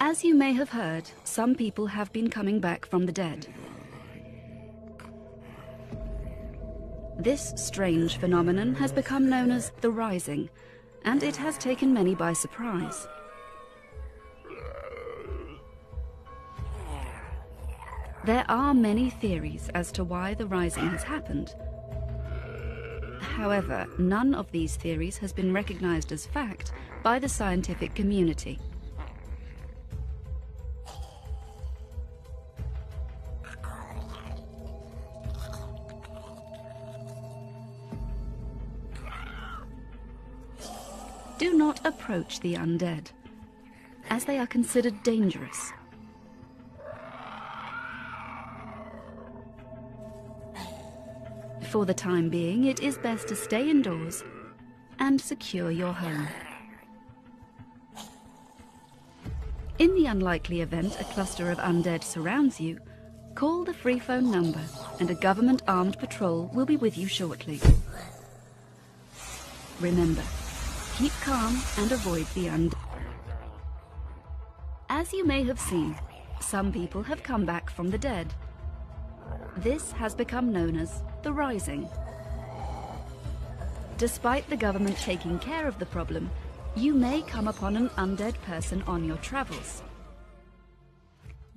As you may have heard, some people have been coming back from the dead. This strange phenomenon has become known as the Rising, and it has taken many by surprise. There are many theories as to why the Rising has happened. However, none of these theories has been recognized as fact by the scientific community. Do not approach the undead, as they are considered dangerous. For the time being, it is best to stay indoors and secure your home. In the unlikely event a cluster of undead surrounds you, call the free phone number and a government armed patrol will be with you shortly. Remember, keep calm and avoid the undead. As you may have seen, some people have come back from the dead. This has become known as the Rising. Despite the government taking care of the problem, you may come upon an undead person on your travels.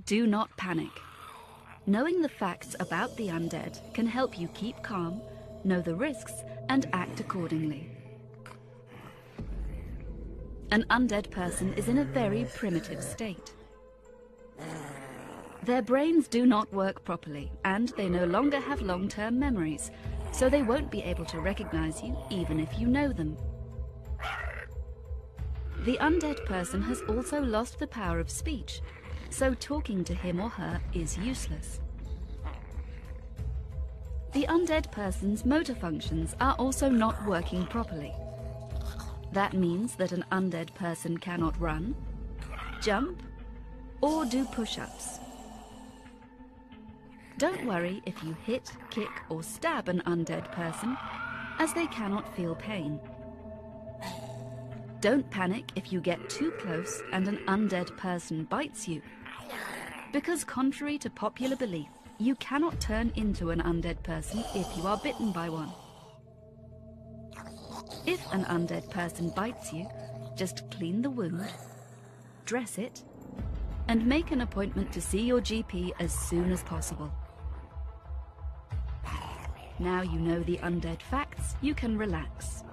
Do not panic. Knowing the facts about the undead can help you keep calm, know the risks, and act accordingly. An undead person is in a very primitive state. Their brains do not work properly, and they no longer have long-term memories, so they won't be able to recognize you even if you know them. The undead person has also lost the power of speech, so talking to him or her is useless. The undead person's motor functions are also not working properly. That means that an undead person cannot run, jump, or do push-ups. Don't worry if you hit, kick, or stab an undead person, as they cannot feel pain. Don't panic if you get too close and an undead person bites you, because contrary to popular belief, you cannot turn into an undead person if you are bitten by one. If an undead person bites you, just clean the wound, dress it, and make an appointment to see your GP as soon as possible. Now you know the undead facts, you can relax.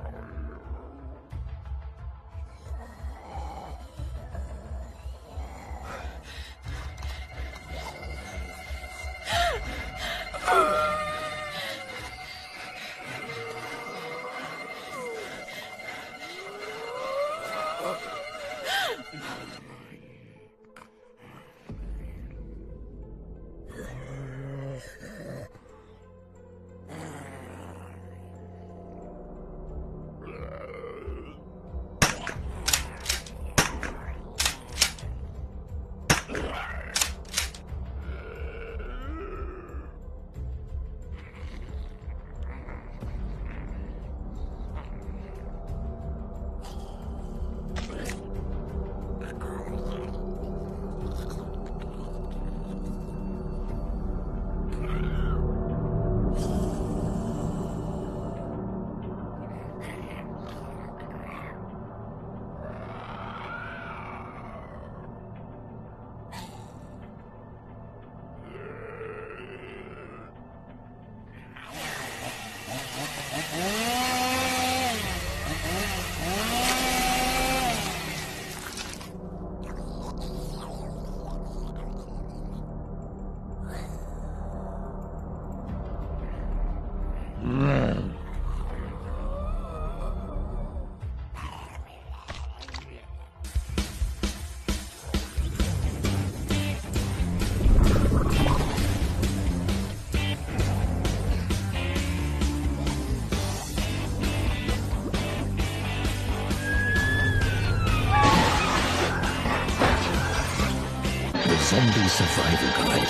Zombie Survival Guide.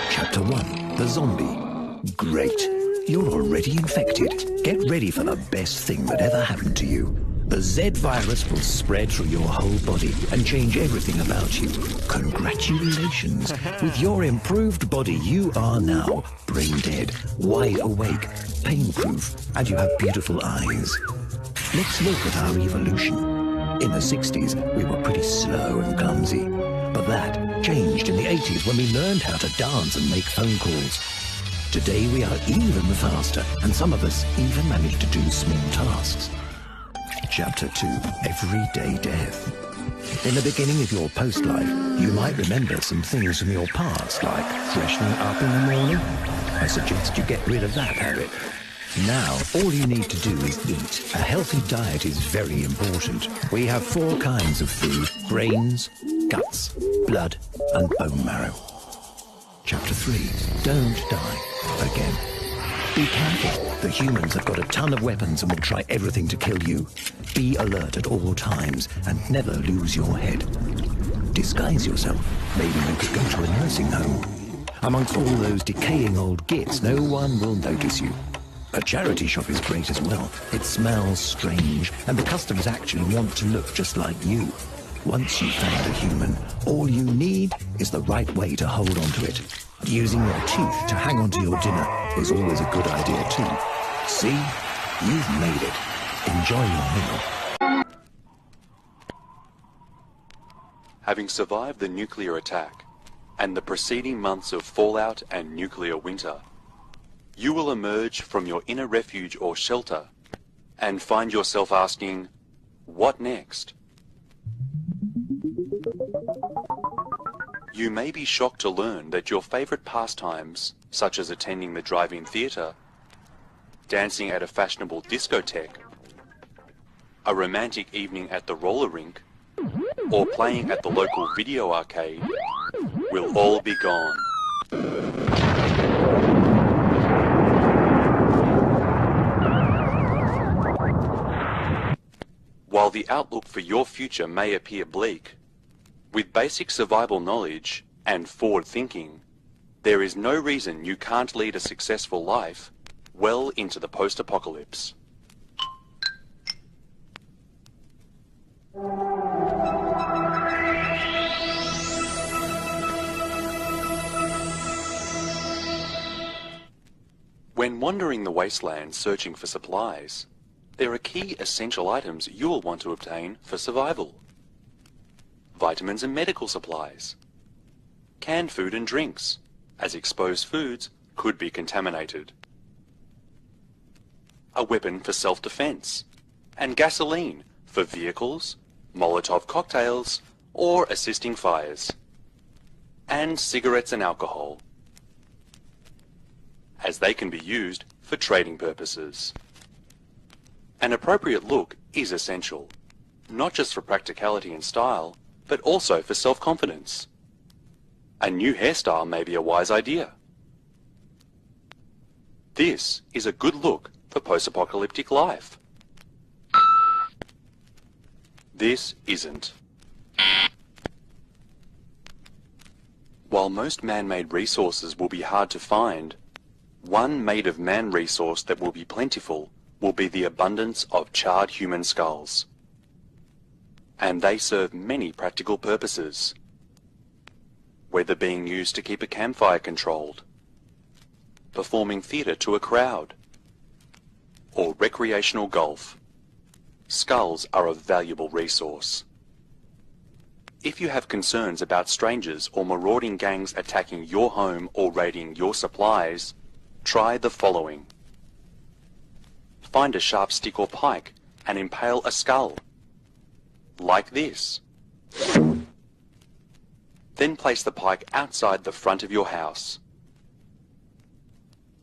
Chapter 1. The Zombie. Great. You're already infected. Get ready for the best thing that ever happened to you. The Z virus will spread through your whole body and change everything about you. Congratulations! With your improved body, you are now brain dead, wide awake, pain-proof, and you have beautiful eyes. Let's look at our evolution. In the 60s, we were pretty slow and clumsy. But that changed in the 80s when we learned how to dance and make phone calls. Today we are even faster, and some of us even manage to do small tasks. Chapter 2, Everyday Death. In the beginning of your post-life, you might remember some things from your past, like freshening up in the morning. I suggest you get rid of that habit. Now, all you need to do is eat. A healthy diet is very important. We have 4 kinds of food: brains, guts, blood, and bone marrow. Chapter 3, Don't Die Again. Be careful. The humans have got a ton of weapons and will try everything to kill you. Be alert at all times and never lose your head. Disguise yourself. Maybe you could go to a nursing home. Amongst all those decaying old gits, no one will notice you. A charity shop is great as well. It smells strange, and the customers actually want to look just like you. Once you've found a human, all you need is the right way to hold on to it. Using your teeth to hang on to your dinner is always a good idea too. See? You've made it. Enjoy your meal. Having survived the nuclear attack and the preceding months of fallout and nuclear winter, you will emerge from your inner refuge or shelter and find yourself asking, what next? You may be shocked to learn that your favorite pastimes, such as attending the drive-in theatre, dancing at a fashionable discotheque, a romantic evening at the roller rink, or playing at the local video arcade, will all be gone. While the outlook for your future may appear bleak, with basic survival knowledge and forward thinking, there is no reason you can't lead a successful life well into the post-apocalypse. When wandering the wasteland searching for supplies, there are key essential items you will want to obtain for survival. Vitamins and medical supplies, canned food and drinks, as exposed foods could be contaminated, a weapon for self-defense, and gasoline for vehicles, Molotov cocktails, or assisting fires, and cigarettes and alcohol, as they can be used for trading purposes. An appropriate look is essential, not just for practicality and style, but also for self-confidence. A new hairstyle may be a wise idea. This is a good look for post-apocalyptic life. This isn't. While most man-made resources will be hard to find, one made-of-man resource that will be plentiful will be the abundance of charred human skulls. And they serve many practical purposes, whether being used to keep a campfire controlled, performing theatre to a crowd, or recreational golf. Skulls are a valuable resource. If you have concerns about strangers or marauding gangs attacking your home or raiding your supplies, try the following. Find a sharp stick or pike and impale a skull, like this. Then place the pike outside the front of your house.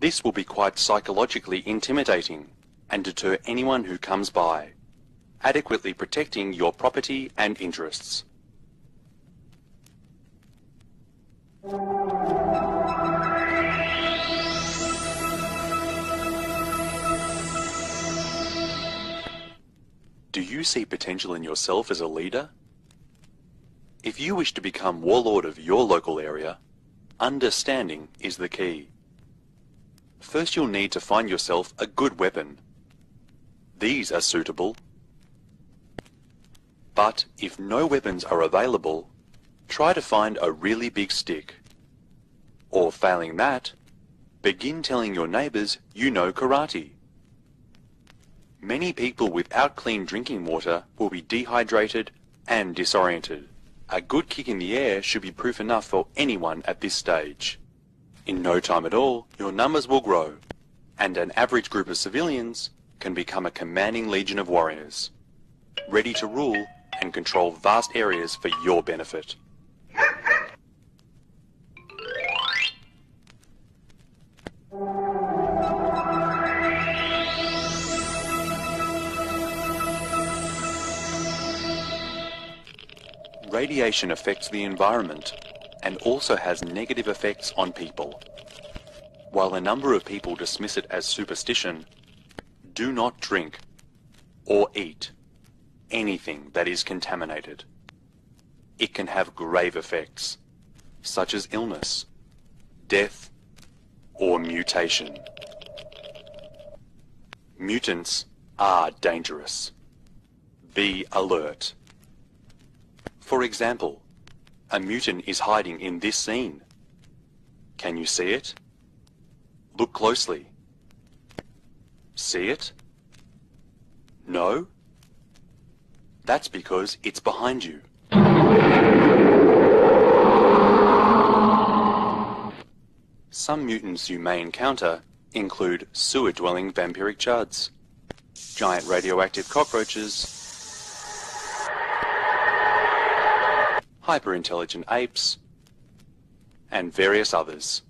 This will be quite psychologically intimidating and deter anyone who comes by, adequately protecting your property and interests. Do you see potential in yourself as a leader? If you wish to become warlord of your local area, understanding is the key. First, you'll need to find yourself a good weapon. These are suitable: But if no weapons are available, try to find a really big stick. Or failing that, begin telling your neighbours you know karate. Many people without clean drinking water will be dehydrated and disoriented. A good kick in the air should be proof enough for anyone at this stage. In no time at all, your numbers will grow, and an average group of civilians can become a commanding legion of warriors, ready to rule and control vast areas for your benefit. Radiation affects the environment and also has negative effects on people. While a number of people dismiss it as superstition, do not drink or eat anything that is contaminated. It can have grave effects, such as illness, death, or mutation. Mutants are dangerous. Be alert. For example, a mutant is hiding in this scene. Can you see it? Look closely. See it? No? That's because it's behind you. Some mutants you may encounter include sewer-dwelling vampiric chuds, giant radioactive cockroaches, hyper-intelligent apes, and various others.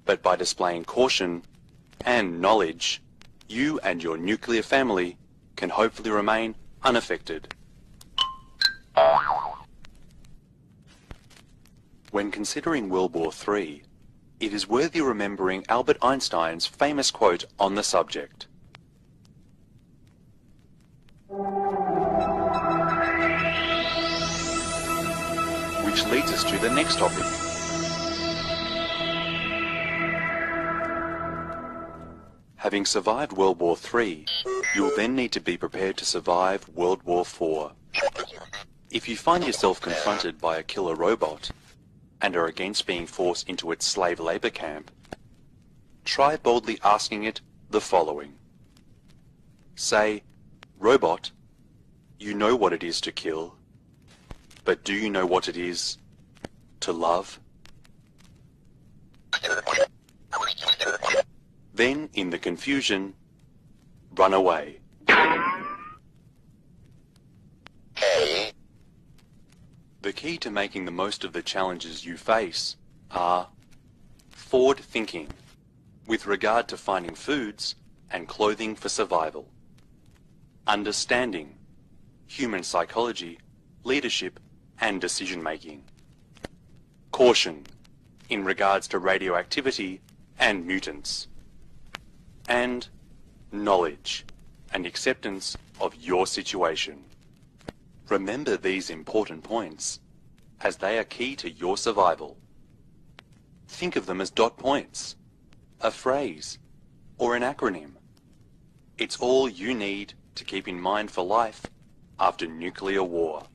But by displaying caution and knowledge, you and your nuclear family can hopefully remain unaffected. When considering World War III, it is worthy remembering Albert Einstein's famous quote on the subject. Which leads us to the next topic. Having survived World War III, you'll then need to be prepared to survive World War IV. If you find yourself confronted by a killer robot and are against being forced into its slave labour camp, try boldly asking it the following. Say, "Robot, you know what it is to kill, but do you know what it is to love?" Then, in the confusion, run away. The key to making the most of the challenges you face are forward thinking with regard to finding foods and clothing for survival, understanding human psychology, leadership and decision making, caution in regards to radioactivity and mutants, and knowledge and acceptance of your situation. Remember these important points, as they are key to your survival. Think of them as dot points, a phrase, or an acronym. It's all you need to keep in mind for life after nuclear war.